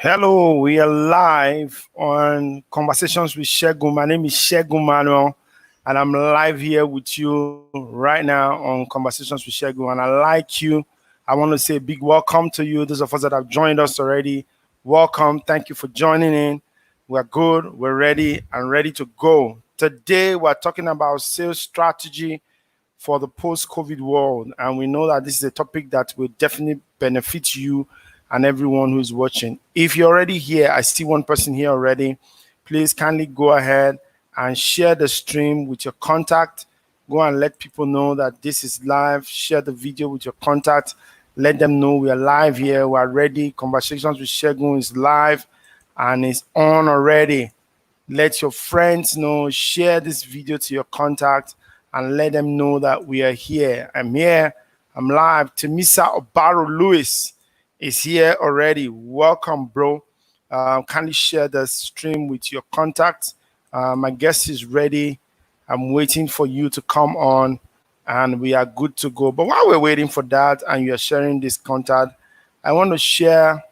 Hello, we are live on Conversations with Segun. My name is Segun Manuel, and I'm live here with you right now on Conversations with Segun. And I like you. I want to say a big welcome to you. Those of us that have joined us already, welcome. Thank you for joining in. We're good, we're ready, and ready to go. Today, we're talking about sales strategy for the post-COVID world. And we know that this is a topic that will definitely benefit you and everyone who's watching. If you're already here, I see one person here already. Please kindly go ahead and share the stream with your contact. Go and let people know that this is live. Share the video with your contact. Let them know we are live here. We are ready. Conversations with Segun is live and is on already. Let your friends know. Share this video to your contact and let them know that we are here. I'm here. I'm live. Temisa Obaro Lewis is here already. Welcome, bro. Kindly share the stream with your contacts. My guest is ready. I'm waiting for you to come on and we are good to go. But while we're waiting for that and you're sharing this contact, I want to share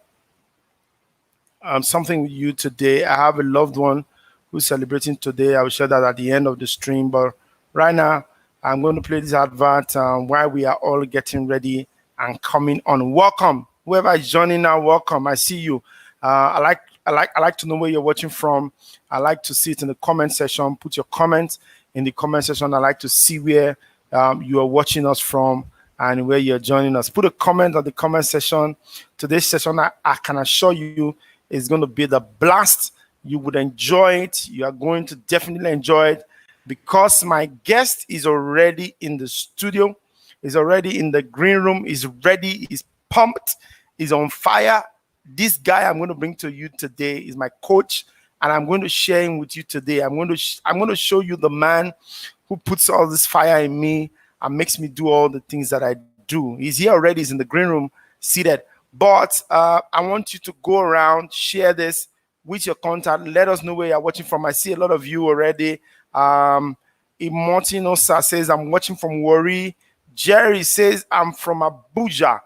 something with you today. I have a loved one who's celebrating today. I will share that at the end of the stream. But right now, I'm going to play this advert while we are all getting ready and coming on. Welcome, whoever is joining now. Welcome. I see you. I like to know where you're watching from. I like to see it in the comment section. Put your comments in the comment section. I like to see where you are watching us from and where you're joining us. Put a comment on the comment section. Today's session, I can assure you, is going to be the blast. You would enjoy it. You are going to definitely enjoy it because my guest is already in the studio, is already in the green room, is ready, is pumped, is on fire. This guy I'm going to bring to you today is my coach, and I'm going to share him with you today. I'm going to show you the man who puts all this fire in me and makes me do all the things that I do. He's here already. He's in the green room, seated. But I want you to go around, share this with your contact. Let us know where you're watching from. I see a lot of you already. Imotinosa says, I'm watching from Warri. Jerry says, I'm from Abuja.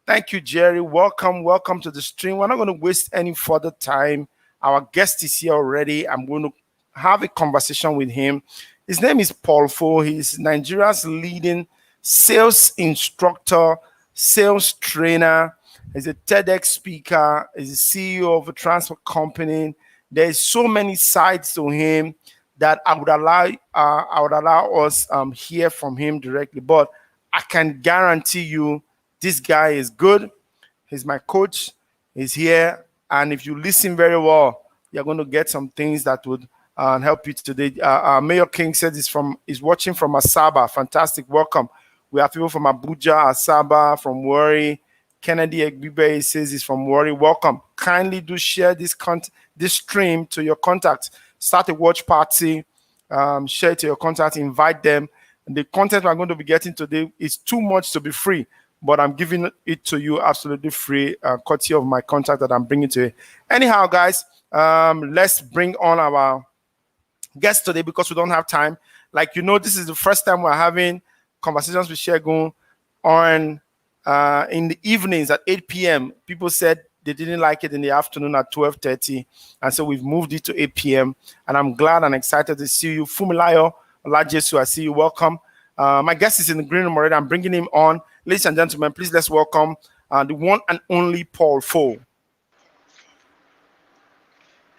Thank you, Jerry. Welcome to the stream. We're not going to waste any further time. Our guest is here already. I'm going to have a conversation with him. His name is Paul Fo. He's Nigeria's leading sales instructor, sales trainer. He's a TEDx speaker. He's a CEO of a transport company. There's so many sides to him that I would allow us hear from him directly. But I can guarantee you, this guy is good. He's my coach. He's here, and if you listen very well, you're going to get some things that would help you today. Mayor King said he's watching from Asaba. Fantastic. Welcome. We have people from Abuja, Asaba, from Warri. Kennedy Egbibe says he's from Warri. Welcome. Kindly do share this stream to your contacts. Start a watch party. Share it to your contacts. Invite them. And the content we're going to be getting today is too much to be free, but I'm giving it to you absolutely free, courtesy of my contact that I'm bringing to you. Anyhow, guys, let's bring on our guest today because we don't have time. Like, this is the first time we're having Conversations with Segun on in the evenings at 8 p.m. People said they didn't like it in the afternoon at 12:30, and so we've moved it to 8 p.m. And I'm glad and excited to see you. Fumilayo Olajesu, I see you. Welcome. My guest is in the green room already. I'm bringing him on. Ladies and gentlemen, please let's welcome the one and only Paul Fo.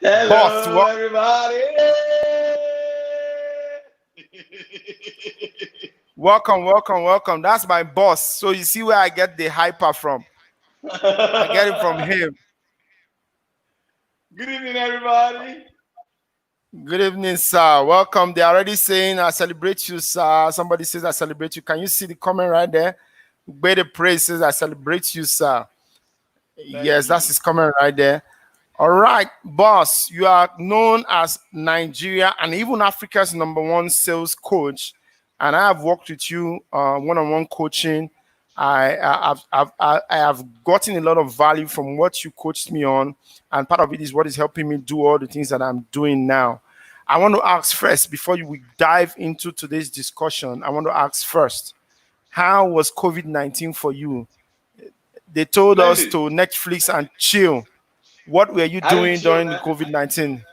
Hello, Boss, everybody. Welcome. That's my boss. So you see where I get the hyper from. I get it from him. Good evening, everybody. Good evening, sir. Welcome. They're already saying, I celebrate you, sir. Somebody says, I celebrate you. Can you see the comment right there? Better Praise says, I celebrate you, sir. Yes, that's his comment right there. All right, boss, you are known as Nigeria and even Africa's #1 sales coach. And I have worked with you one-on-one coaching. I have gotten a lot of value from what you coached me on. And part of it is what is helping me do all the things that I'm doing now. I want to ask first, before we dive into today's discussion, I want to ask first, how was COVID-19 for you? They told us to Netflix and chill. What were you I didn't doing chill, during the man. COVID-19?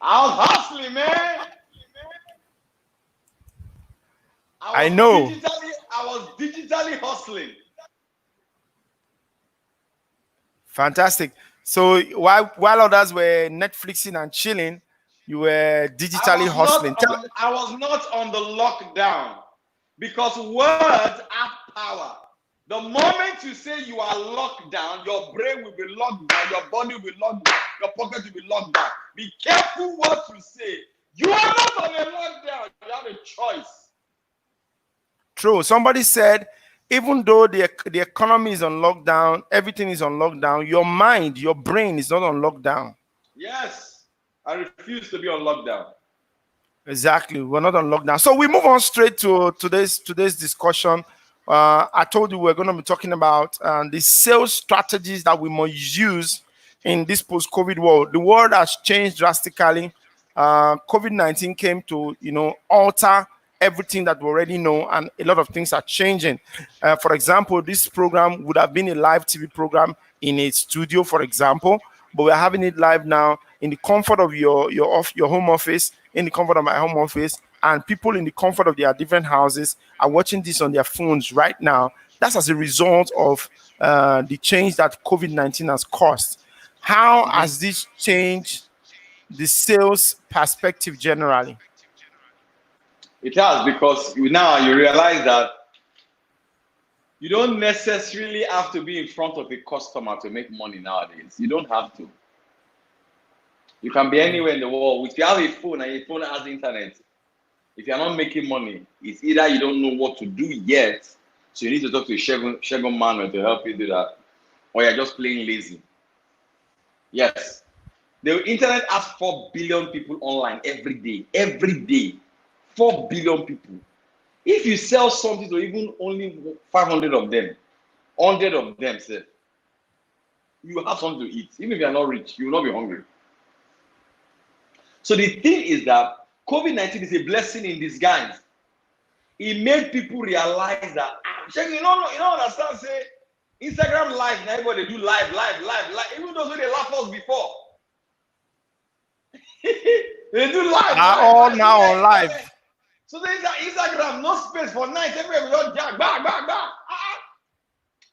I was hustling, man. I know. I was digitally hustling. Fantastic. So while others were Netflixing and chilling, you were digitally hustling. I was not on the lockdown because words have power. The moment you say you are locked down, your brain will be locked down, your body will be locked down, your pocket will be locked down. Be careful what you say. You are not on a lockdown. You have a choice. True. Somebody said, even though the economy is on lockdown, everything is on lockdown, your mind, your brain is not on lockdown. Yes. I refuse to be on lockdown. Exactly. We're not on lockdown. So we move on straight to today's discussion. I told you we're going to be talking about the sales strategies that we must use in this post-COVID world. The world has changed drastically. COVID-19 came to, alter everything that we already know, and a lot of things are changing. For example, this program would have been a live TV program in a studio, for example, but we're having it live now in the comfort of your home office, in the comfort of my home office, and people in the comfort of their different houses are watching this on their phones right now. That's as a result of the change that COVID-19 has caused. How has this changed the sales perspective generally? It has, because now you realize that you don't necessarily have to be in front of a customer to make money nowadays. You don't have to. You can be anywhere in the world. If you have a phone and your phone has internet, if you're not making money, it's either you don't know what to do yet, so you need to talk to Segun Manuel to help you do that, or you're just playing lazy. Yes. The internet has 4 billion people online every day. Every day. 4 billion people. If you sell something to even only 500 of them, 100 of them, say, you have something to eat. Even if you're not rich, you will not be hungry. So the thing is that COVID-19 is a blessing in disguise. It made people realize that, you don't understand, say, Instagram live, now everybody do live. Even those who they laugh us before. They do live. All now on live. So there's Instagram, no space for night. Everywhere we don't jack, bang.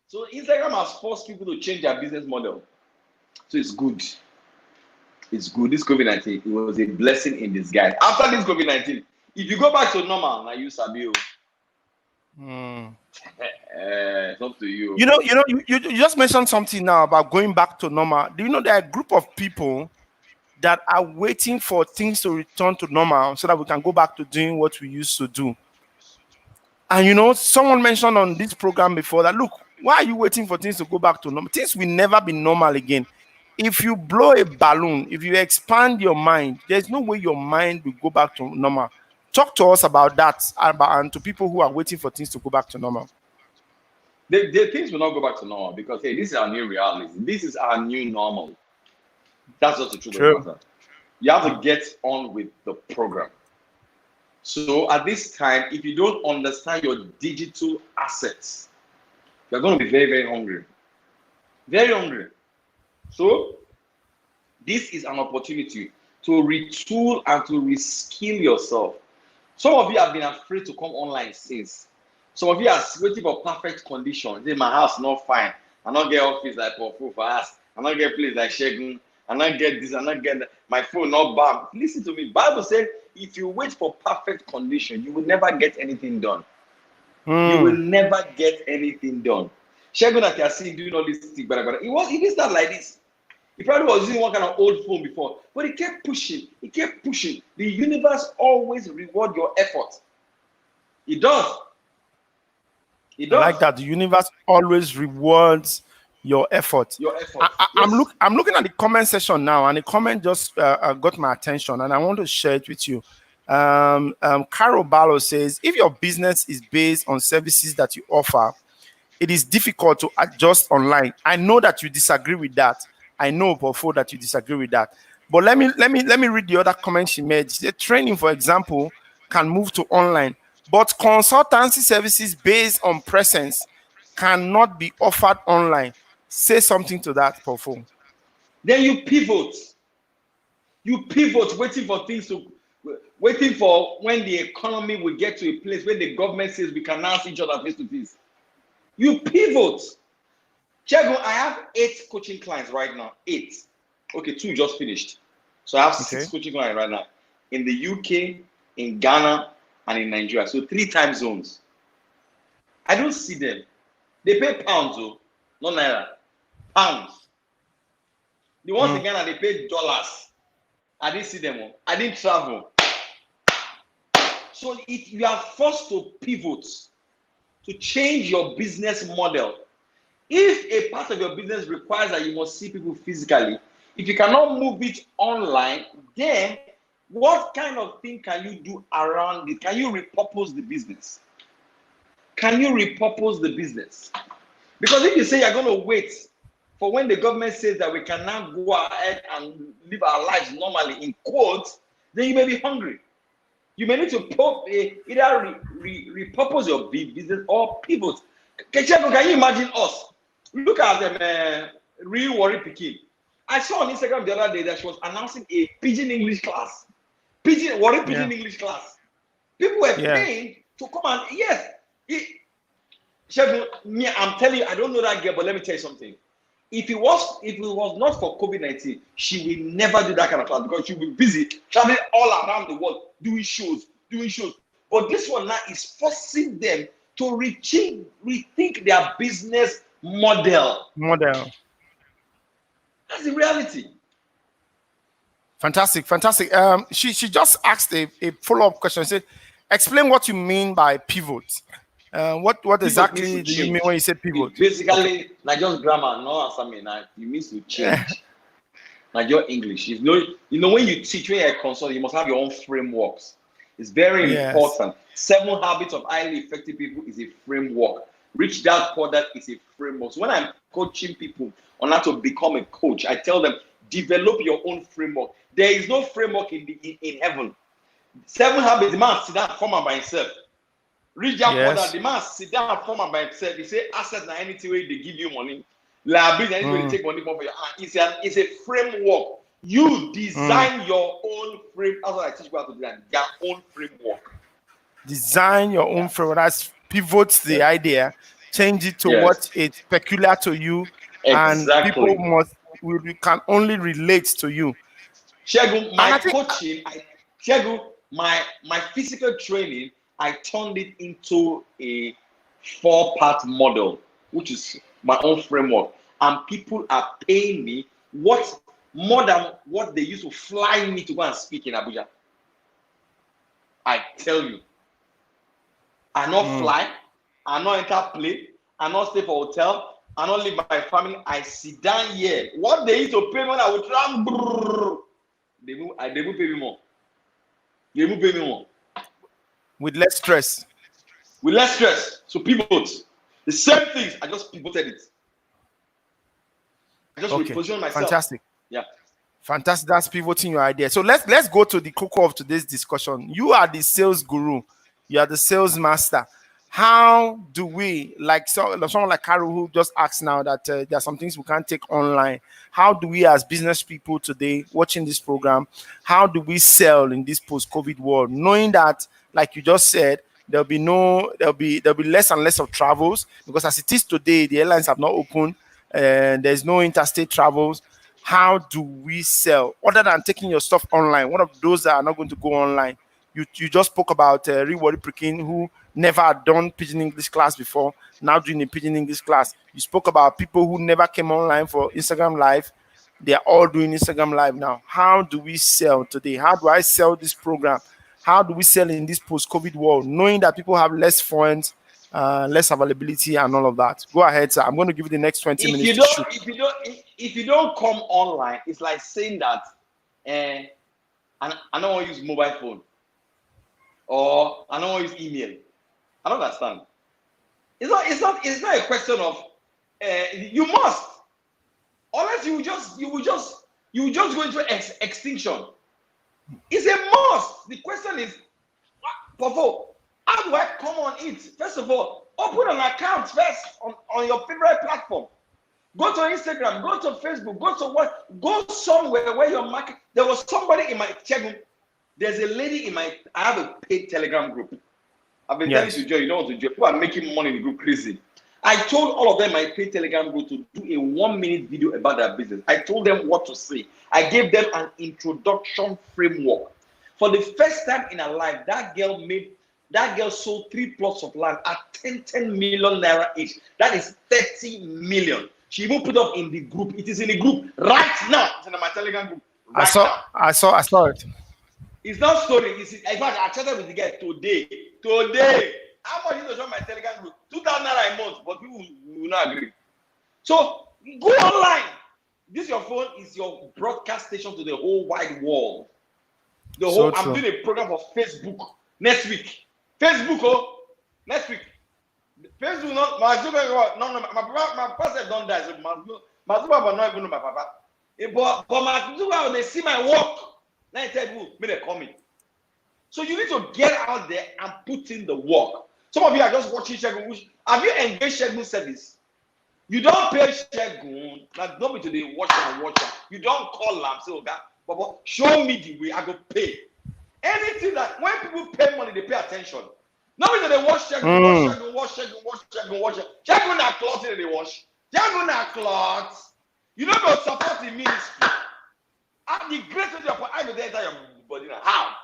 So Instagram has forced people to change their business model. So it's good. It's good. This COVID-19, it was a blessing in disguise. After this COVID-19, if you go back to normal, now you sabi. It's up to you. You just mentioned something now about going back to normal. Do you know there are a group of people that are waiting for things to return to normal so that we can go back to doing what we used to do? And someone mentioned on this program before that, look, why are you waiting for things to go back to normal? Things will never be normal again. If you blow a balloon, if you expand your mind, there's no way your mind will go back to normal. Talk to us about that, and to people who are waiting for things to go back to normal. The things will not go back to normal because, hey, this is our new reality. This is our new normal. That's just the truth of the matter. You have to get on with the program. So at this time, if you don't understand your digital assets, you're going to be very, very hungry. Very hungry. So this is an opportunity to retool and to reskill yourself. Some of you have been afraid to come online since. Some of you are waiting for perfect conditions. Say, my house not fine. I not get office like for us. I not get place like Segun. I not get this. I not get that. My phone not bad. Listen to me. Bible says, if you wait for perfect condition, you will never get anything done. You will never get anything done. Segun that you are seeing doing all this thing, but it didn't start like this. He probably was using one kind of old phone before, but he kept pushing. He kept pushing. The universe always rewards your effort. It does. It does. I like that. The universe always rewards your effort. Your effort. I'm looking at the comment section now, and the comment just got my attention, and I want to share it with you. Carol Barlow says, if your business is based on services that you offer, it is difficult to adjust online. I know that you disagree with that. I know, Pofo, that you disagree with that. But let me read the other comment she made. She said, training, for example, can move to online, but consultancy services based on presence cannot be offered online. Say something to that, Pofo. Then you pivot. You pivot, waiting for when the economy will get to a place where the government says we can now see each other face to face. You pivot. Segun, I have 8 coaching clients right now. 8. Okay, 2 just finished. So I have 6 coaching clients right now in the UK, in Ghana, and in Nigeria. So 3 time zones. I don't see them. They pay pounds, though, not naira. Pounds. The ones in Ghana, they pay dollars. I didn't see them. I didn't travel. So if you are forced to pivot, to change your business model, if a part of your business requires that you must see people physically, if you cannot move it online, then what kind of thing can you do around it? Can you repurpose the business? Can you repurpose the business? Because if you say you're going to wait for when the government says that we can now go ahead and live our lives normally, in quotes, then you may be hungry. You may need to either repurpose your business or pivot. Can you imagine us? Look at them, real worry Pekin. I saw on Instagram the other day that she was announcing a pidgin English class. Pidgin English class. People were paying to come and me, I'm telling you, I don't know that girl, but let me tell you something. If it was not for COVID-19, she will never do that kind of class because she will be busy traveling all around the world doing shows. But this one now is forcing them to rethink their business model. That's the reality. Fantastic. She just asked a follow-up question. She said, explain what you mean by pivot. What exactly do you mean when you say pivot? Basically, not just grammar, no answer. You mean to change. Like your English. You know when you teach, when you're a consultant, you must have your own frameworks. It's very important. 7 Habits of Highly Effective People is a framework. Rich Dad Poor Dad is a framework. So when I'm coaching people on how to become a coach, I tell them, develop your own framework. There is no framework in heaven. 7 Habits, the man sit down and form by himself. Rich Dad Poor Dad, the man sit down and form by himself. He say, asset na anything where they give you money. Liability, anything where they take money from your hand. It's a framework. You design your own framework. That's what I teach people how to design their own framework. Design your own framework. That pivots the idea, change it to what is peculiar to you, and people can only relate to you. Segun, my coaching, my physical training, I turned it into a 4-part model, which is my own framework, and people are paying me more than what they used to fly me to go and speak in Abuja. I tell you, I not fly, I not enter plane, I not stay for hotel, I not leave my family. I sit down here. What they used to pay me when I would travel, they will pay me more. They will pay me more. With less stress. So pivot. The same things. I just pivoted it. I just repositioned myself. Fantastic. Yeah. Fantastic. That's pivoting your idea. So let's go to the cocoa of today's discussion. You are the sales guru. You are the sales master. How do we, like someone like Carol who just asked now that there are some things we can't take online. How do we as business people today watching this program, how do we sell in this post-COVID world, knowing that, like you just said, there'll be less and less of travels, because as it is today, the airlines have not opened, and there's no interstate travels. How do we sell other than taking your stuff online? One of those that are not going to go online. You just spoke about Rewari Pekin, who never had done Pidgin English class before, now doing a Pidgin English class. You spoke about people who never came online for Instagram Live. They are all doing Instagram Live now. How do we sell today? How do I sell this program? How do we sell in this post-COVID world, knowing that people have less funds, less availability, and all of that? Go ahead, sir. I'm going to give you the next 20 minutes. If you don't come online, it's like saying that I don't want to use mobile phone, or I don't want to use email. I don't understand. It's not a question of you must, unless you will just go into extinction. It's a must. The question is, Pavo, how do I come on it? First of all, open an account first on your favorite platform. Go to Instagram, go to Facebook, go somewhere where your market. There was somebody in my Segun. There's a lady I have a paid Telegram group. I've been telling you to join, you don't want to join. People are making money in the group crazy. I told all of them my paid Telegram group to do a 1-minute video about their business. I told them what to say. I gave them an introduction framework. For the first time in her life, that girl sold 3 plots of land at 10 million naira each. That is 30 million. She even put up in the group. It is in the group right now. It's in my Telegram group right now. I saw it. It's not story. In fact, I chatted with the guy today. Today. How much is to join my Telegram group? 2,000 naira a month, but people will not agree. So go online. This your phone is your broadcast station to the whole wide world. I'm doing a program for Facebook next week. Facebook, next week. Facebook, no, my pastor don't die. So my Zuba not even know my papa. But my Zuba, they see my work. Now I tell you, may they call me. So you need to get out there and put in the work. Some of you are just watching Segun. Have you engaged Segun service? You don't pay Segun. Like nobody today watch. You don't call them say, okay, Baba, show me the way I go pay. Anything that when people pay money, they pay attention. Nobody they watch Segun, watch Segun. Segun na cloth they wash. Segun na cloth. You don't go support the ministry. And the greatest of I go enter your body now. How?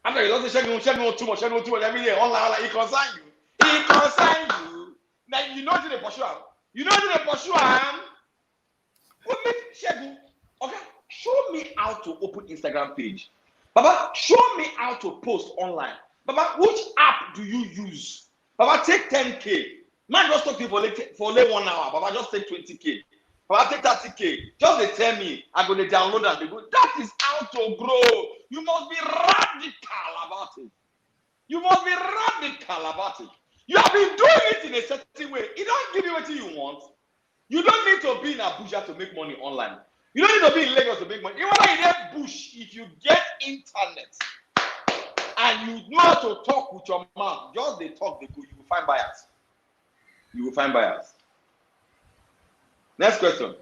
After you don't say Segun too much every day online, he consign you. Now you know to the pursue him. What make Segun? Okay, show me how to open Instagram page. Baba, show me how to post online. Baba, which app do you use? Baba, take 10K. Man, just talk to you for late 1 hour. Baba, just take 20K. Baba, take 30K. Just they tell me, I'm going to download and they go. That is how to grow. You must be radical about it. You have been doing it in a certain way. It don't give you what you want. You don't need to be in Abuja to make money online. You don't need to be in Lagos to make money. Even in that bush, if you get internet and you know how to talk with your mouth, just they talk, they go, you will find buyers. Next question.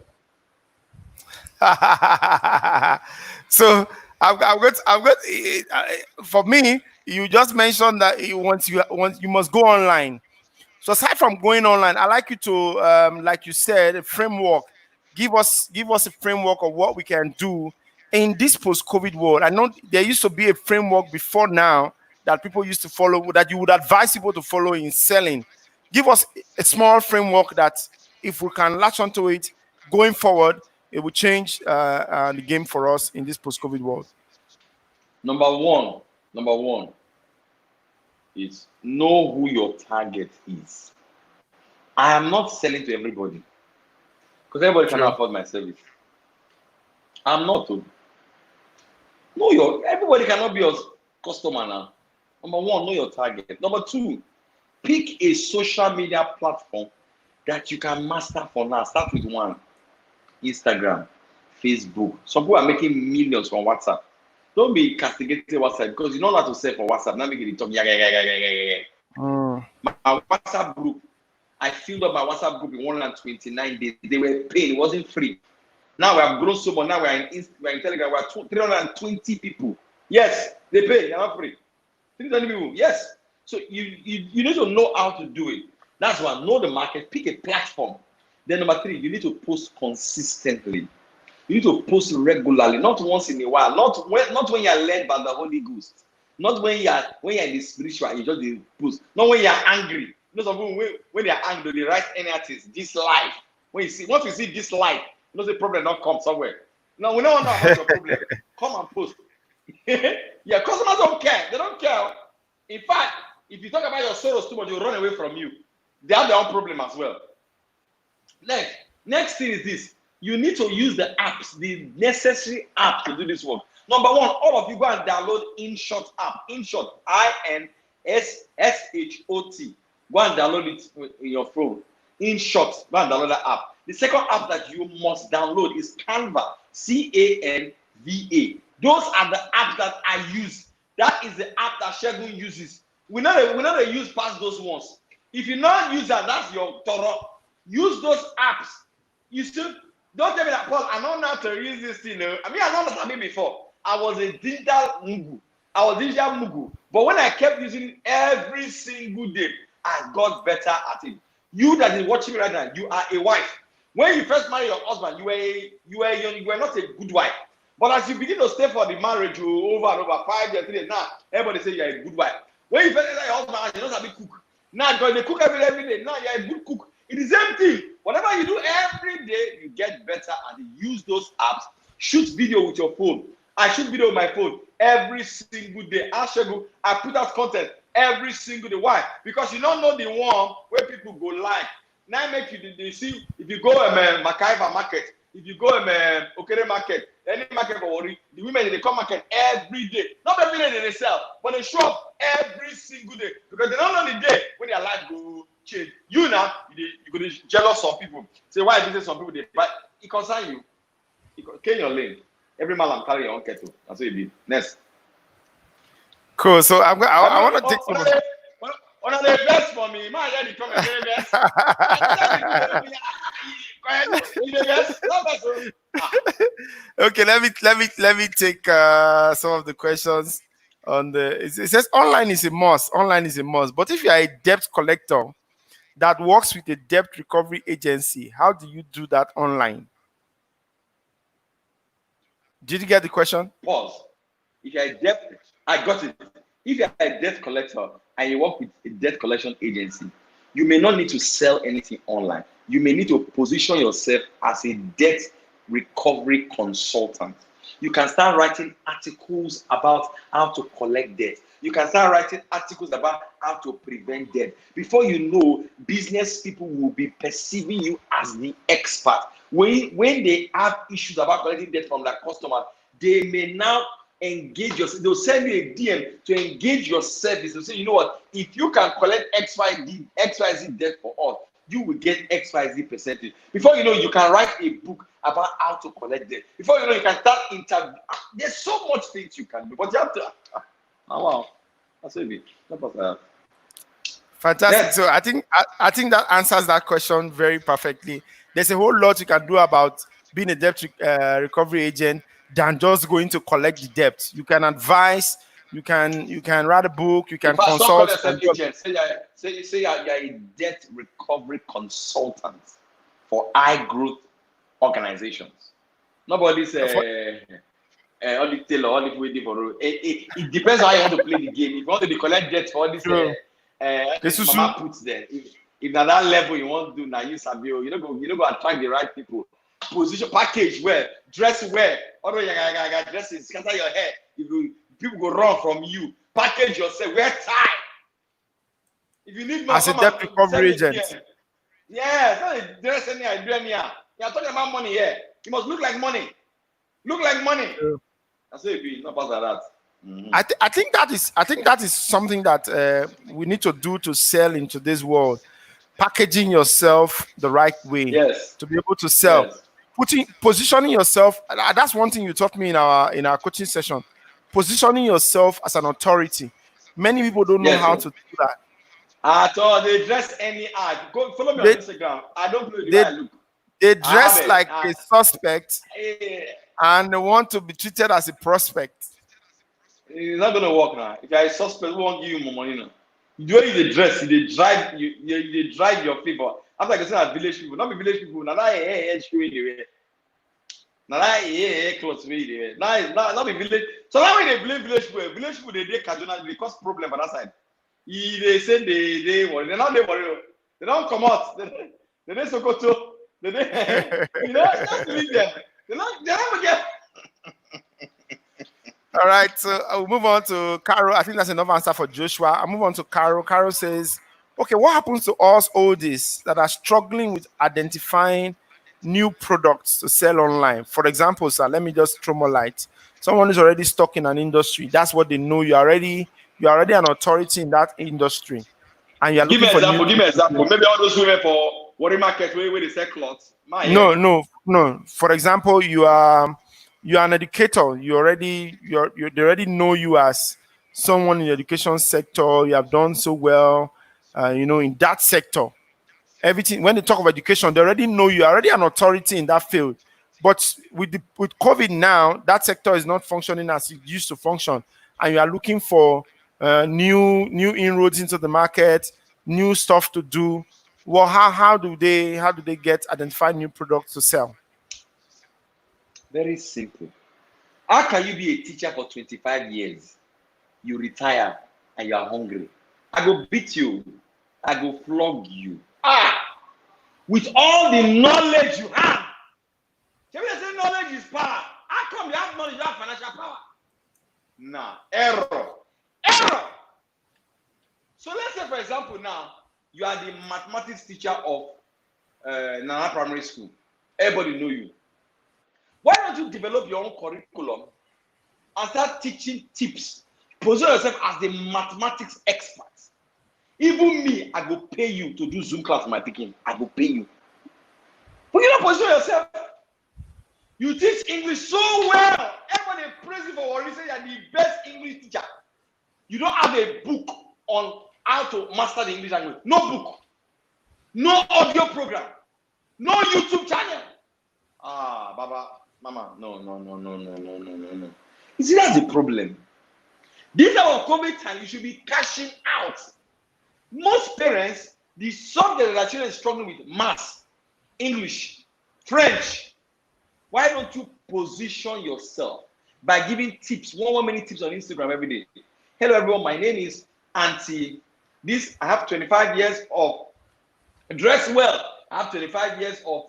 So I've got. For me, you just mentioned that you must go online. So aside from going online, I like you to, like you said, a framework. Give us a framework of what we can do in this post-COVID world. I know there used to be a framework before now that people used to follow, that you would advise people to follow in selling. Give us a small framework that if we can latch onto it going forward, it will change the game for us in this post-COVID world. Number one is know who your target is. I am not selling to everybody because everybody cannot afford my service. I'm not. Everybody cannot be your customer now. Number one, know your target. Number two, pick a social media platform that you can master for now. Start with one. Instagram, Facebook. Some people are making millions from WhatsApp. Don't be castigating WhatsApp because you know how to say for WhatsApp. Now make it talk. My WhatsApp group, I filled up my WhatsApp group in 129 days. They were paid. It wasn't free. Now we have grown so much. Now we're in Telegram. We're 320 people. Yes, they pay. They're not free. 320 people. Yes. So you need to know how to do it. That's why know the market. Pick a platform. Then number three, you need to post consistently. You need to post regularly, not once in a while, not when you are led by the Holy Ghost, not when you are in the spiritual, you just post. Not when you are angry. You know, some people when they are angry, they write anything. This life. Once you see this life, you know the problem don't come somewhere. No, we don't know about your problem. Come and post. Yeah, customers don't care. They don't care. In fact, if you talk about your sorrows too much, they'll run away from you. They have their own problem as well. Next thing is this. You need to use the apps, the necessary apps to do this work. Number one, all of you go and download InShot app. InShot, INSSHOT. Go and download it in your phone. InShot, go and download that app. The second app that you must download is Canva, CANVA. Those are the apps that I use. That is the app that Segun uses. We know they use past those ones. If you not use that, that's your thorough. Use those apps. You still don't tell me that, Paul, I know how to use this thing. I mean, I don't understand it before. I was a digital mugu. But when I kept using every single day, I got better at it. You that is watching me right now, you are a wife. When you first marry your husband, you were not a good wife. But as you begin to stay for the marriage over and over 5 years, 3 years, now everybody say you're a good wife. When you first enter your husband, you don't have to cook. Now because they cook every day, now you're a good cook. It is the same thing. Whatever you do every day, you get better and use those apps. Shoot video with your phone. I shoot video with my phone every single day. Ask Segun, I put out content every single day. Why? Because you don't know the one where people go live. Now make you see if you go Makaiva market, if you go Okere market, any market for worry, the women they come market every day. Not every day they sell, but they show up every single day because they don't know the day when their life go change. You now you go jealous of people. Say why is this some people they but it concern you. It your lane. Every man I'm carrying your own kettle. That's what it be. Next. Cool. So I want to take some. One of the best for me. Man, yeah, come and get best. Okay, let me take some of the questions on the. It says online is a must. Online is a must. But if you are a debt collector that works with a debt recovery agency, how do you do that online? Did you get the question? Pause. If you're a debt, I got it. If you're a debt collector and you work with a debt collection agency, you may not need to sell anything online. You may need to position yourself as a debt recovery consultant. You can start writing articles about how to collect debt. You can start writing articles about how to prevent debt. Before you know, business people will be perceiving you as the expert. When they have issues about collecting debt from their customer, they may now engage yourself. They'll send you a DM to engage your service. They'll say, you know what, if you can collect XYZ debt for us, you will get XYZ percentage. Before you know, you can write a book about how to collect debt. Before you know, you can start interview. There's so much things you can do, but you have to. Wow, that's it. Fantastic. Yes. So I think that answers that question very perfectly. There's a whole lot you can do about being a debt recovery agent than just going to collect the debt. You can advise, you can write a book, you can consult. Say you're a debt recovery consultant for high growth organizations. Nobody's all the tailor, all the waiting for it depends how you want to play the game. If you want to collect debt for all this mama puts there. If na that level you want to do now, you Sabio, you don't go attract the right people. Position package where dress where although you got dresses, scatter your hair. People go run from you. Package yourself, wear tie. If you need more, as a debt recovery agent. Yeah, don't dress any idea. You're talking about money here. You must look like money. Look like money. Yeah. That's it. Be not about that. Mm-hmm. I think that is something that we need to do to sell into this world. Packaging yourself the right way, yes, to be able to sell. Yes. Positioning yourself. That's one thing you taught me in our coaching session. Positioning yourself as an authority. Many people don't know how to do that. At all, they dress any ad. Go follow me on Instagram. I don't know the way I look. They dress like a suspect, and they want to be treated as a prospect. It's not gonna work now. If you're a suspect, we won't give you more money now. The way you dress, they drive your favor. After I can say that village people, not be village people. Now that show anyway. Now that clothes anyway. Now not be village. So now when they blame village people they casual, they cause problem on that side. They say they worry. They're not they worry. They don't come out. They don't so go to. Just leave them. They're not get. All right, so I'll move on to Carol. I think that's enough answer for Joshua. I'll move on to Carol. Carol says, okay, what happens to us oldies that are struggling with identifying new products to sell online? For example, sir, let me just throw more light. Someone who's already stuck in an industry, that's what they know. You're already an authority in that industry. And you're looking for Give me example. Maybe all those women for Worry Market where they sell clothes. No. For example, you're an educator. They already know you as someone in the education sector. You have done so well. in that sector. Everything, when they talk of education, they already know you're already an authority in that field. But with COVID now, that sector is not functioning as it used to function, and you are looking for new inroads into the market, new stuff to do. Well, how do they identify new products to sell? Very simple. How can you be a teacher for 25 years? You retire and you are hungry. I go beat you. I go flog you. With all the knowledge you have. Can we say knowledge is power? How come you have knowledge, you have financial power? Nah, error. So let's say, for example, now you are the mathematics teacher of Nana Primary School. Everybody know you. Why don't you develop your own curriculum and start teaching tips? Position yourself as the mathematics expert. Even me, I go pay you to do Zoom class for my picking. I go pay you. But you don't position yourself. You teach English so well. Everybody praise you for what you say you're the best English teacher. You don't have a book on how to master the English language. No book. No audio program. No YouTube channel. Baba, Mama, no. You see, that's the problem. This is our COVID time. You should be cashing out. Most parents, the subject that their children is struggling with, maths, English, French. Why don't you position yourself by giving tips, one minute tips on Instagram every day? Hello everyone, my name is Auntie. I have 25 years of dress well. I have 25 years of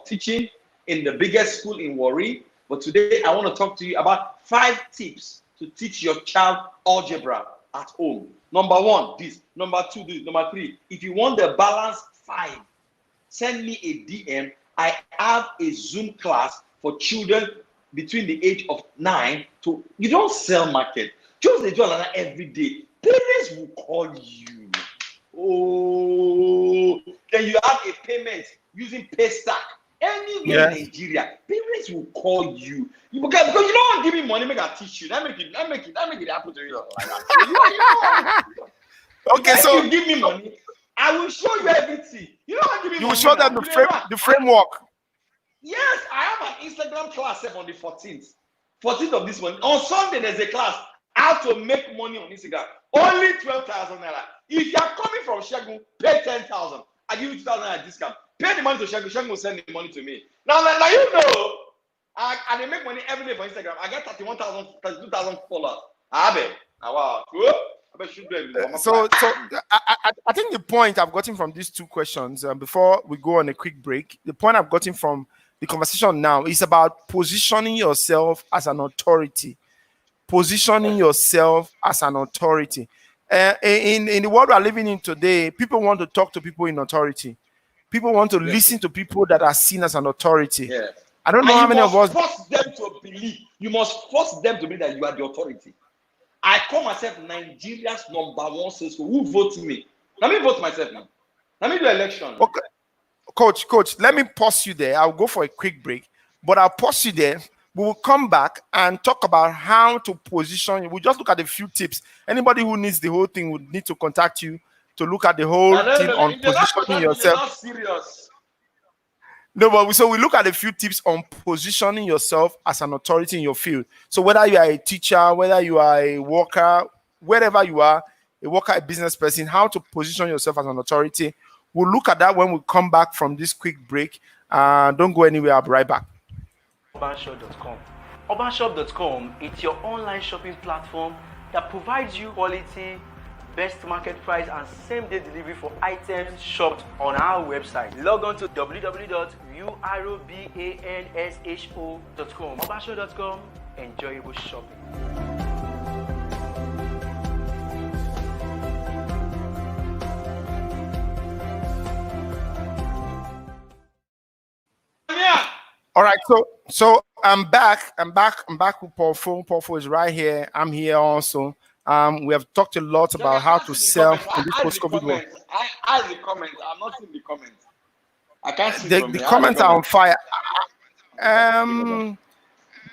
teaching in the biggest school in Warri. But today I want to talk to you about 5 tips to teach your child algebra at home. Number 1, this. Number 2, this. Number 3, if you want the balanced 5, send me a DM. I have a Zoom class for children between the age of 9 to. You don't sell market. Just they do another every day. Parents will call you. Oh, then you have a payment using Paystack. Anywhere in Nigeria, parents will call you because you don't want to give me money, make I teach you. That make it happen to you like that. Okay, so you give me money, I will show you everything. You don't want to give me money. You will show them the framework. Yes, I have an Instagram class on the 14th of this month. On Sunday, there's a class how to make money on Instagram. Only 12,000 naira. If you are coming from Segun, pay 10,000. I give you 2,000 naira discount. Pay the money to Segun. Segun will send the money to me. Now you know, I they make money every day for Instagram. I get 31,000, 32,000 followers. I have it. Wow. So I think the point I've gotten from these 2 questions, before we go on a quick break, the point I've gotten from the conversation now is about positioning yourself as an authority. Positioning yourself as an authority. In the world we are living in today, people want to talk to people in authority. People want to listen to people that are seen as an authority. Yes. I don't know how many of us. You must force them to believe. You must force them to believe that you are the authority. I call myself Nigeria's #1 salesman. Who votes me? Let me vote myself now. Let me do election. Okay. Coach, let me pause you there. I'll go for a quick break, but I'll pause you there. We will come back and talk about how to position. We'll just look at a few tips. Anybody who needs the whole thing would need to contact you to look at the whole thing on positioning yourself. Not serious. No, but so we look at a few tips on positioning yourself as an authority in your field. So whether you are a teacher, whether you are a worker, wherever you are, a worker, a business person, how to position yourself as an authority. We'll look at that when we come back from this quick break. Don't go anywhere. I'll be right back. Urbanshop.com. Urbanshop.com is your online shopping platform that provides you quality, best market price and same-day delivery for items shopped on our website. Log on to www.urbanshop.com. Urbanshop.com. Enjoyable shopping. All right, so I'm back with Paul. Paul is right here. I'm here also. We have talked a lot about how to sell in this post-COVID world. I the comments. I'm not seeing the comments. I can't see the comments are on fire.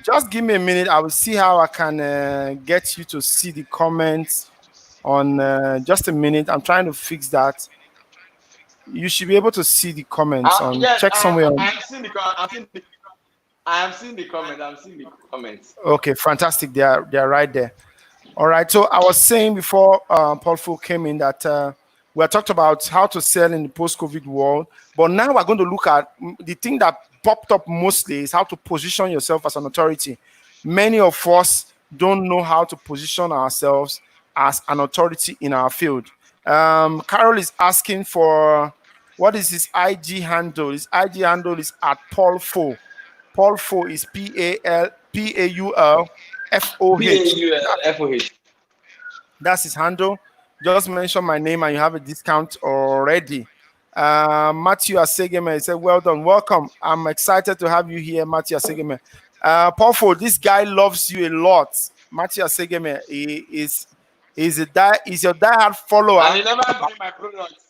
Just give me a minute. I will see how I can get you to see the comments. on just a minute. I'm trying to fix that. You should be able to see the comments on. Yes, Check somewhere on. I'm seeing the I'm seeing the comment. I'm seeing the comments. Okay, fantastic. They are right there. All right. So I was saying before Paul Fu came in that we have talked about how to sell in the post-COVID world, but now we're going to look at the thing that popped up mostly is how to position yourself as an authority. Many of us don't know how to position ourselves as an authority in our field. Carol is asking for what is his IG handle? His IG handle is at Paul Fu. Paul Fu is PAULFOH. PAULFOH. That's his handle. Just mention my name and you have a discount already. Matthew Asegeme said, well done, welcome. I'm excited to have you here, Matthew Asegeme. Paul Fu, this guy loves you a lot. Matthew Asegeme is your diehard follower. And he never bring my products.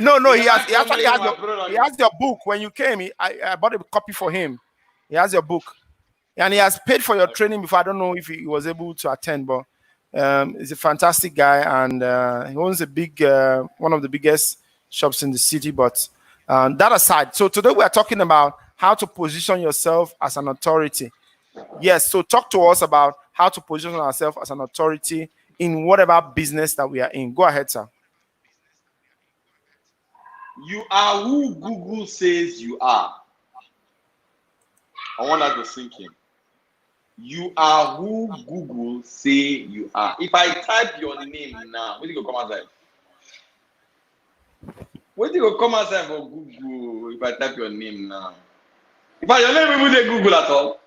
No, he actually has your book. When you came, I bought a copy for him. He has your book. And he has paid for your training before. I don't know if he was able to attend, but he's a fantastic guy, and he owns a big, one of the biggest shops in the city. But that aside, so today we are talking about how to position yourself as an authority. Yes, so talk to us about how to position ourselves as an authority in whatever business that we are in. Go ahead, sir. You are who Google says you are. I want that to sink in. You are who Google say you are. If I type your name now, where do you go come outside? Where do you go come outside for Google if I type your name now? If I your name even Google at all,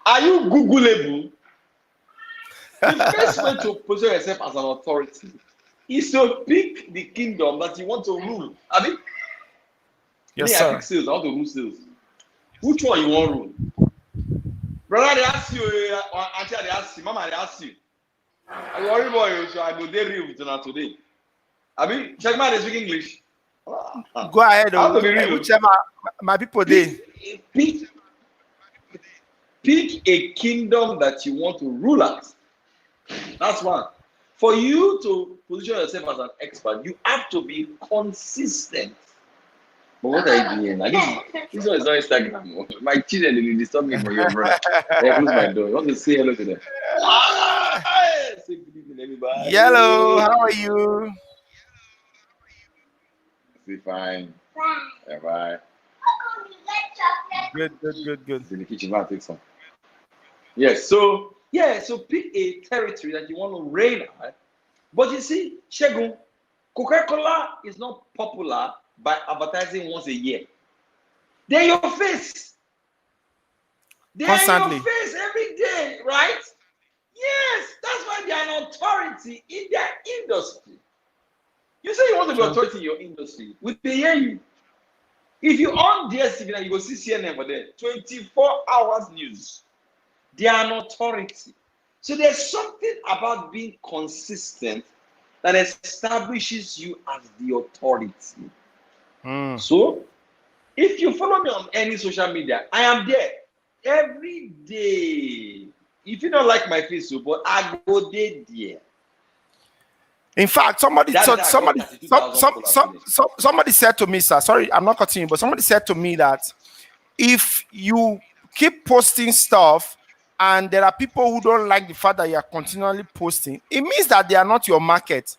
are you Googleable? The best way to position yourself as an authority is to pick the kingdom that you want to rule. I mean, yes, sir. I pick sales. I want to rule sales. Which one you want to rule? Brother, they ask you, auntie, they ask you, mama, they ask you. I go, worry boy, so I go there real with you today. I mean, check my speak English. Go ahead. Whichever my people did. Pick a kingdom that you want to rule at. That's one. For you to position yourself as an expert, you have to be consistent. But what are you doing? This one is not Instagram. My children will disturb me for your brother. They close my door. You want to say hello to them? Say good evening, everybody. Hello, how are you? Say fine. Yeah, bye. Good. In the kitchen, I'll take some. Yes, so pick a territory that you want to reign at. But you see, Segun, Coca-Cola is not popular by advertising once a year. They're your face. They're Constantly. your face every day, right? Yes, that's why they're an authority in their industry. You say you want to be authority in your industry, we pay you. If you on DSTV now, you go see CNN for there. 24 hours news. They are an authority. So there's something about being consistent that establishes you as the authority. So if you follow me on any social media, I am there every day. If you don't like my face, but I go there. In fact, somebody said to me, sir, sorry, I'm not cutting you, but somebody said to me that if you keep posting stuff and there are people who don't like the fact that you are continually posting, it means that they are not your market.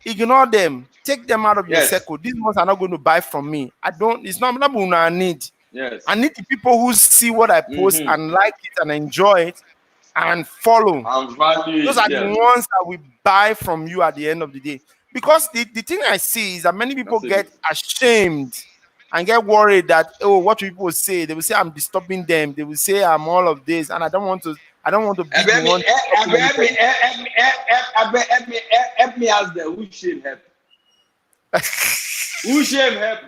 Ignore them. Take them out of your circle. These ones are not going to buy from me. It's not what I need. Yes. I need the people who see what I post and like it and enjoy it and follow. Those are the ones that we buy from you at the end of the day. Because the thing I see is that many people get ashamed and get worried that, oh, what people say? They will say I'm disturbing them. They will say I'm all of this, and I don't want to be the one. Help me ask them who should help. Who should help?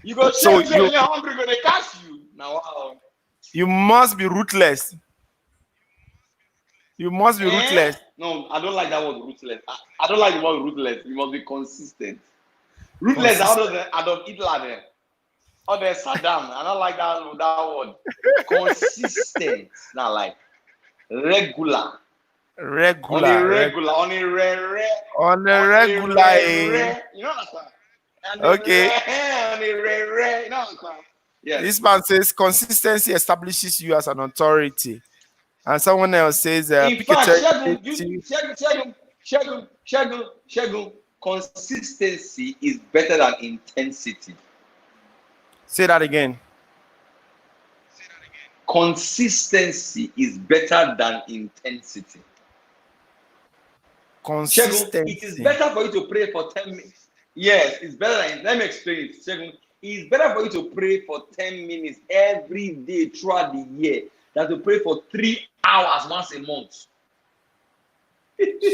You go so you're hungry, gonna catch you now. Wow. You must be ruthless. You must be ruthless. No, I don't like that word ruthless. I don't like the word ruthless. You must be consistent. Ruthless out of Hitler there. Or the Saddam. I don't like that word. Consistent. Not like regular. Regular. on a rare, On a on a regular. rare. You know what I'm saying? Okay. On a rare. You know what I'm saying? Yes. This man says consistency establishes you as an authority. And someone else says, In fact, Piketty. Segun, consistency is better than intensity. Say that again. Consistency is better than intensity. Consistency. It is better for you to pray for 10 minutes. Yes, it's better than, let me explain it. Segun, it's better for you to pray for 10 minutes every day throughout the year than to pray for 3 hours once a month.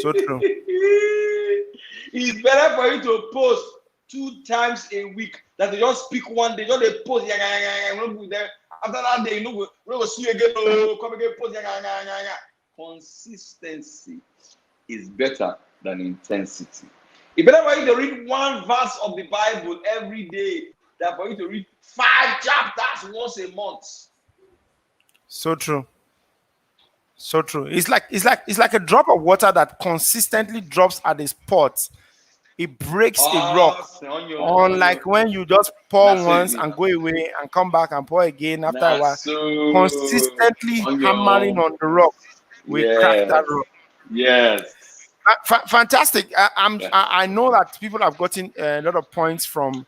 So true. It's better for you to post 2 times a week than to just pick one day, just a post. After that day, we will see you again. Come again, post. Consistency is better than intensity. It's better for you to read 1 verse of the Bible every day than for you to read 5 chapters once a month. So true. So true. It's like a drop of water that consistently drops at a spot. It breaks a rock. Unlike when you just pour once and go away and come back and pour again after a while. Consistently hammering on the rock, we crack that rock. Yes. Fantastic. I know that people have gotten a lot of points from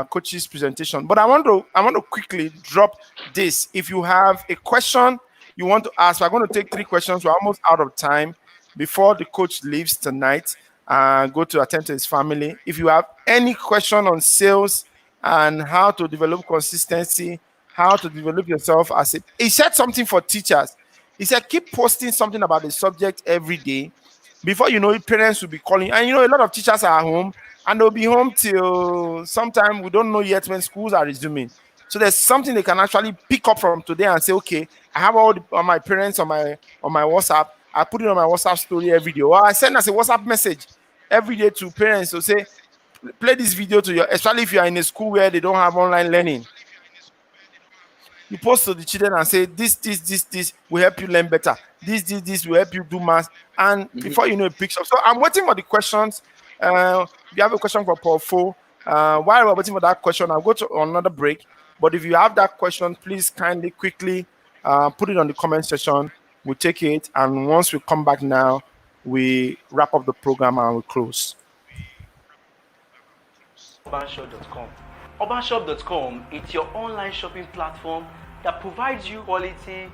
Coach's presentation, but I want to quickly drop this. If you have a question you want to ask, we're going to take 3 questions. We're almost out of time before the coach leaves tonight and go to attend to his family. If you have any question on sales and how to develop consistency, how to develop yourself as he said something for teachers. He said, keep posting something about the subject every day. Before you know it, parents will be calling. And a lot of teachers are at home and they'll be home till sometime. We don't know yet when schools are resuming. So there's something they can actually pick up from today and say, okay, I have all my parents on my WhatsApp. I put it on my WhatsApp story every day. Or I send us a WhatsApp message every day to parents to say, play this video to your, especially if you are in a school where they don't have online learning. You post to the children and say, this will help you learn better. This will help you do math. And before you know, it picks up. So I'm waiting for the questions. If you have a question for Paul Fo, while we're waiting for that question, I'll go to another break. But if you have that question, please kindly, quickly put it on the comment section. We'll take it. And once we come back now, we wrap up the program and we close. Urbanshop.com. Urbanshop.com is your online shopping platform that provides you quality,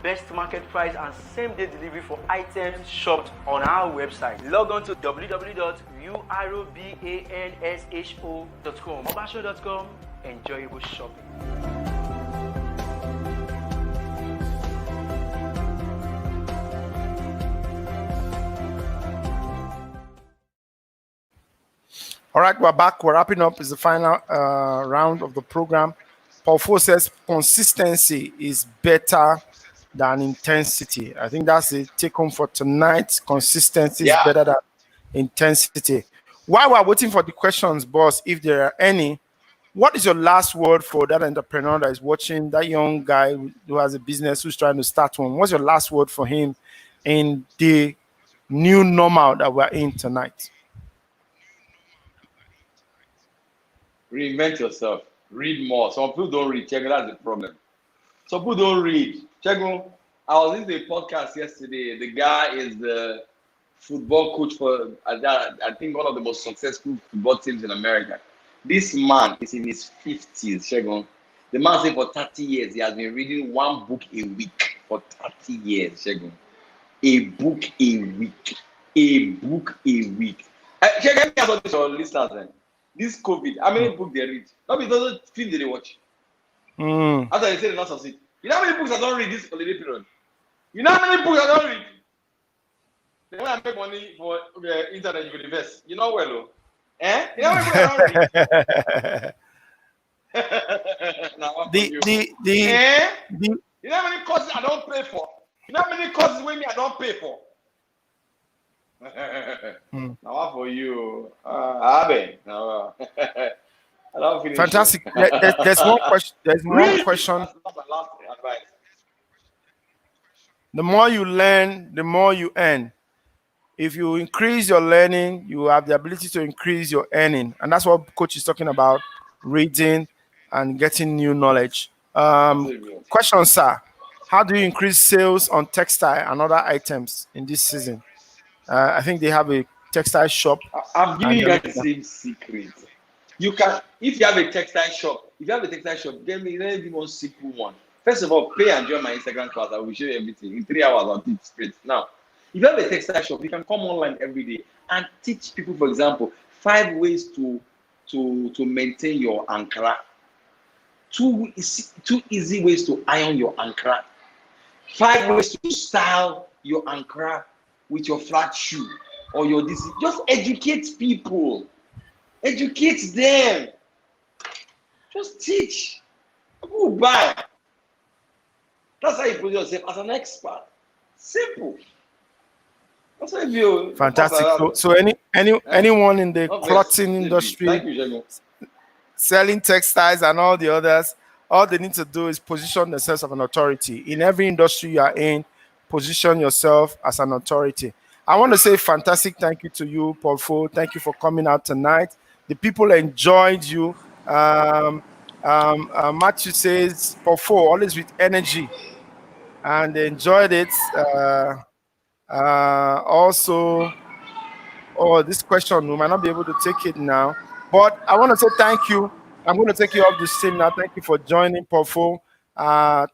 best market price, and same-day delivery for items shopped on our website. Log on to www.urbanshop.com. Urbanshop.com. Enjoyable shopping. All right, we're back. We're wrapping up. It's the final round of the program. Paul Fo says consistency is better than intensity. I think that's the take home for tonight. Consistency is better than intensity. While we're waiting for the questions, boss, if there are any, what is your last word for that entrepreneur that is watching, that young guy who has a business, who's trying to start one? What's your last word for him in the new normal that we're in tonight? Reinvent yourself. Read more. Some people don't read. Check, that's the problem. Some people don't read. Check, I was in the podcast yesterday. The guy is the football coach for, I think, one of the most successful football teams in America. This man is in his 50s. Check, the man said for 30 years he has been reading 1 book a week for 30 years. Check, a book a week. A book a week. Check, let me ask this for listeners then. This COVID, how many books they read? Nobody doesn't film they watch. After they say they not succeed. You know how many books I don't read this holiday period? You know how many books I don't read? When I make money for internet, you will invest. You know well, eh? You know how many books I don't read? You know how many courses I don't pay for? You know how many courses with me I don't pay for? Now what for you? Abe. No. I don't finish. Fantastic. There's one question. There's one question. That's my last advice. The more you learn, the more you earn. If you increase your learning, you have the ability to increase your earning. And that's what coach is talking about, reading and getting new knowledge. Absolutely. Question, sir. How do you increase sales on textile and other items in this season? I think they have a textile shop I'm giving and you they're guys looking the same secret. You can, if you have a textile shop, get me, let me give you one simple one. First of all, pay and join my Instagram class. I will show you everything in 3 hours. I'll teach straight. Now, if you have a textile shop, you can come online every day and teach people, for example, 5 ways to maintain your ankara. Two easy ways to iron your ankara. 5 ways to style your ankara with your flat shoe or your this. Just educate people. Educate them. Just teach. People will buy. That's how you put yourself as an expert. Simple. That's how you fantastic. So anyone in the not clothing very. industry, Thank you, Segun. selling textiles and all the others, all they need to do is position themselves as an authority. In every industry you are in, position yourself as an authority. I want to say fantastic thank you to you, Paul Fo. Thank you for coming out tonight. The people enjoyed you. Matthew says, Paul Fo, always with energy, and they enjoyed it. Also, oh, this question, we might not be able to take it now. But I want to say thank you. I'm going to take you off the stream now. Thank you for joining, Pofo.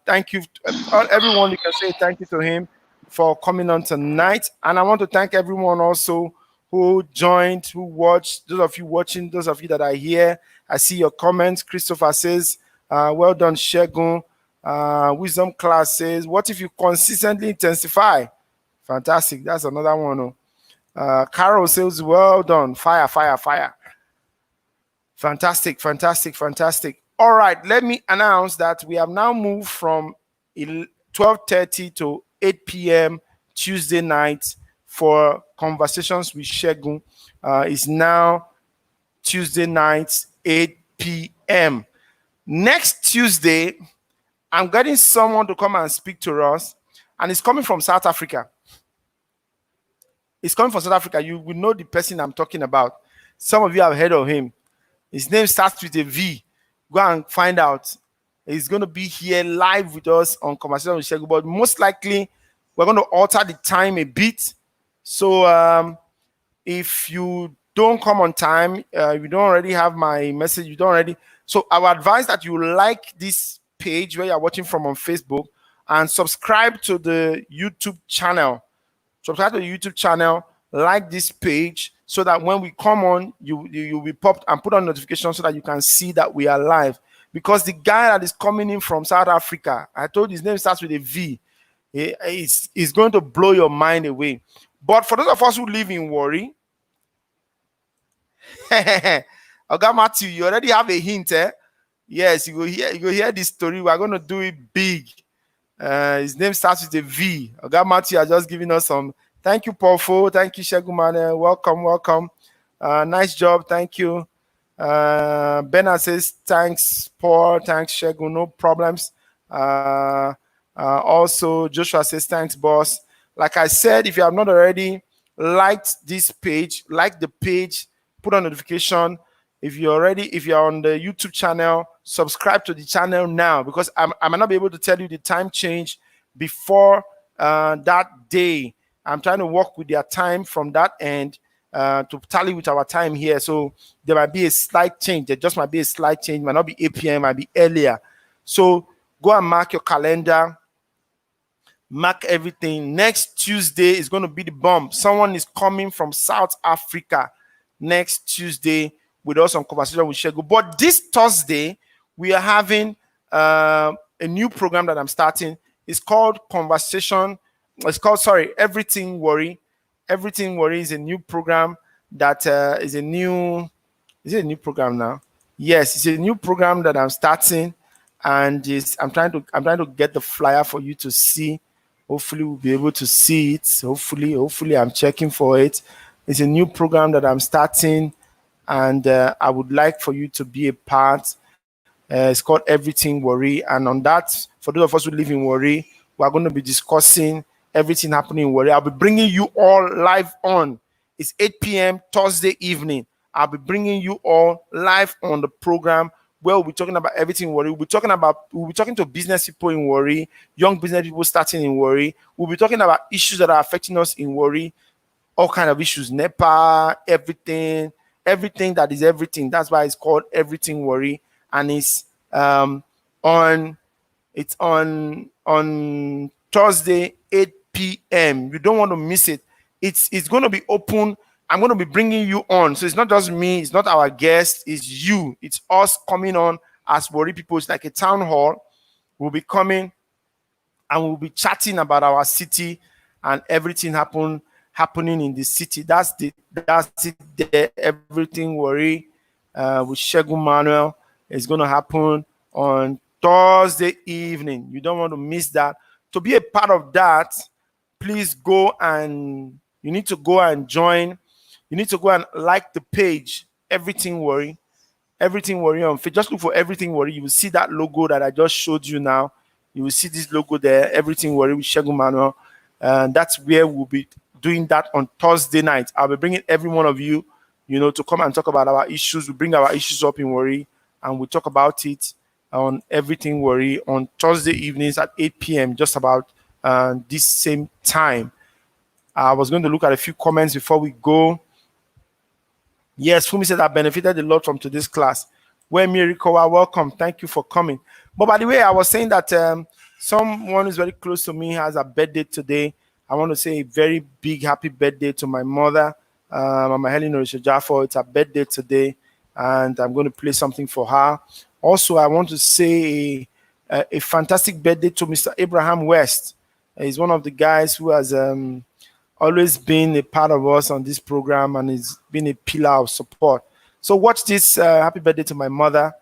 Thank you, everyone. You can say thank you to him for coming on tonight. And I want to thank everyone also who joined, who watched, those of you watching, those of you that are here. I see your comments. Christopher says, well done, Segun. Wisdom class says, what if you consistently intensify? Fantastic. That's another one. Oh. Carol says, well done. Fire, fire, fire. Fantastic, fantastic, fantastic. All right, let me announce that we have now moved from 12:30 to 8 p.m. Tuesday night for Conversations with Segun. It's now Tuesday nights, 8 p.m. Next Tuesday, I'm getting someone to come and speak to us, and it's coming from South Africa. He's coming from South Africa. You will know the person I'm talking about. Some of you have heard of him. His name starts with a V. Go and find out. He's going to be here live with us on Conversation with Segun, but most likely we're going to alter the time a bit. So if you don't come on time, you don't already have my message, you don't already. So I would advise that you like this page where you're watching from on Facebook and subscribe to the YouTube channel. Subscribe to the YouTube channel, like this page, so that when we come on, you'll be popped and put on notifications so that you can see that we are live. Because the guy that is coming in from South Africa, I told his name starts with a V. He's going to blow your mind away. But for those of us who live in Warri, Oga Matthew, you already have a hint, eh? Yes, you go hear this story. We're going to do it big. His name starts with a V. Oga Matthew are just giving us some. Thank you, Paul Fo. Thank you, Segun Manuel. Welcome, welcome. Nice job. Thank you. Bernard says, thanks, Paul. Thanks, Segun. No problems. Also, Joshua says, thanks, boss. Like I said, if you have not already liked this page, like the page, put on notification. If you're on the YouTube channel, subscribe to the channel now, because I might not be able to tell you the time change before that day. I'm trying to work with their time from that end to tally with our time here. So there might be a slight change. There just might be a slight change. It might not be 8 p.m., might be earlier. So go and mark your calendar. Mark everything. Next Tuesday is going to be the bomb. Someone is coming from South Africa next Tuesday with us on Conversation with Segun. But this Thursday, we are having a new program that I'm starting. It's called Everything Worry. Everything Worry is a new program that is it a new program now? Yes, it's a new program that I'm starting, and I'm trying to get the flyer for you to see. Hopefully we'll be able to see it. Hopefully I'm checking for it. It's a new program that I'm starting, and I would like for you to be a part. It's called Everything Worry, and on that, for those of us who live in Warri, We're going to be discussing everything happening in Warri. I'll be bringing you all live on. It's 8 p.m. Thursday evening. I'll be bringing you all live on the program where we'll be talking about everything in Warri. We'll be talking to business people in Warri, young business people starting in Warri. We'll be talking about issues that are affecting us in Warri, all kind of issues, NEPA, everything that is everything. That's why it's called Everything Warri, and it's on Thursday 8 p.m. You don't want to miss it. It's going to be open. I'm going to be bringing you on. So it's not just me. It's not our guest. It's you. It's us coming on as Warri people. It's like a town hall. We'll be coming and we'll be chatting about our city and everything happening in the city. That's it there. Everything Warri with Segun Manuel is going to happen on Thursday evening. You don't want to miss that. To be a part of that, please go and you need to go and join. You need to go and like the page, Everything Warri. Everything Warri on Facebook. Just look for Everything Warri. You will see that logo that I just showed you now. You will see this logo there, Everything Warri with Segun Manuel. And that's where we'll be doing that on Thursday night. I'll be bringing every one of you, to come and talk about our issues. We bring our issues up in Warri and we talk about it on Everything Warri on Thursday evenings at 8 p.m. just about this same time. I was going to look at a few comments before we go. Yes, Fumi said I benefited a lot from today's class. Well, Mirikowa, welcome. Thank you for coming. But by the way, I was saying that someone who's very close to me has a birthday today. I want to say a very big happy birthday to my mother, Mama Helen Orishajafo. It's her birthday today, and I'm going to play something for her. Also, I want to say a fantastic birthday to Mr. Abraham West. He's one of the guys who has always been a part of us on this program and he's been a pillar of support. So watch this. Happy birthday to my mother.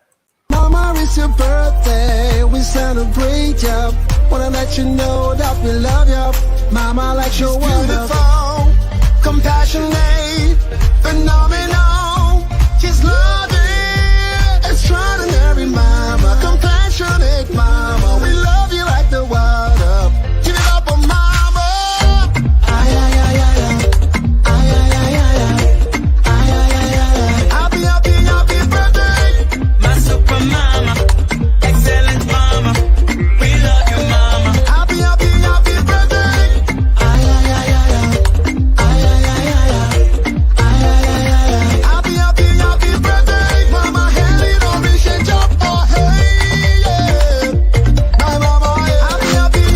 Mama, it's your birthday. We celebrate you. Wanna let you know that we love you. Mama, like you're beautiful, compassionate, phenomenal. She's loving, extraordinary mama, compassionate mama. We love you like the water. Give it up for mama. Happy birthday, my super mama, excellent mama. We love you, mama. happy birthday. Happy birthday, Mama Haley, don't reach and jump for hey, yeah. My mama,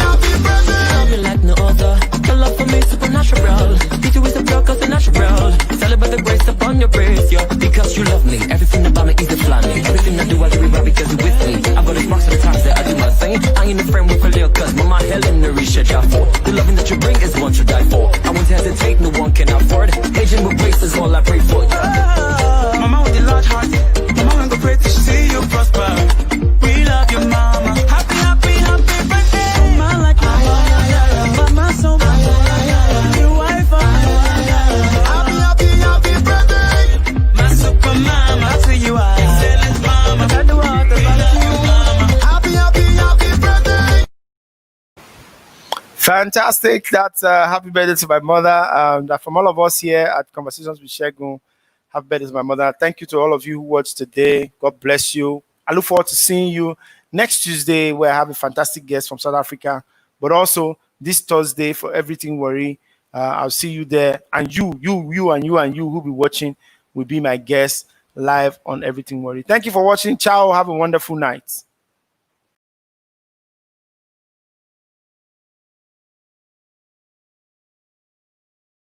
happy birthday. Love me like no other. Your love for me supernatural. Beauty is the block of the natural. Celebrate the grace upon your grace, yeah. Because you love me. Everything about me is the flammy. Everything I do it because you're with me. I got the box of the times that I do my thing. I ain't a friend with a little cuz Mama Helen Narisha Jaffo. The loving that you bring is one to die for. I won't hesitate, no one can afford. Aging with grace is all I pray for. Mama with the large heart. Mama, I'm gonna pray to see you prosper. We love you, mama. Happy birthday. Mama like mama so much. Your wife, Happy birthday. my super mama. That's who you are. Excellent mama. I do all the Happy birthday. Fantastic. That's happy birthday to my mother. That from all of us here at Conversations with Segun, happy birthday to my mother. Thank you to all of you who watched today. God bless you. I look forward to seeing you next Tuesday where I have a fantastic guest from South Africa, but also this Thursday for Everything Warri. I'll see you there. And you who will be watching will be my guest live on Everything Warri. Thank you for watching. Ciao. Have a wonderful night.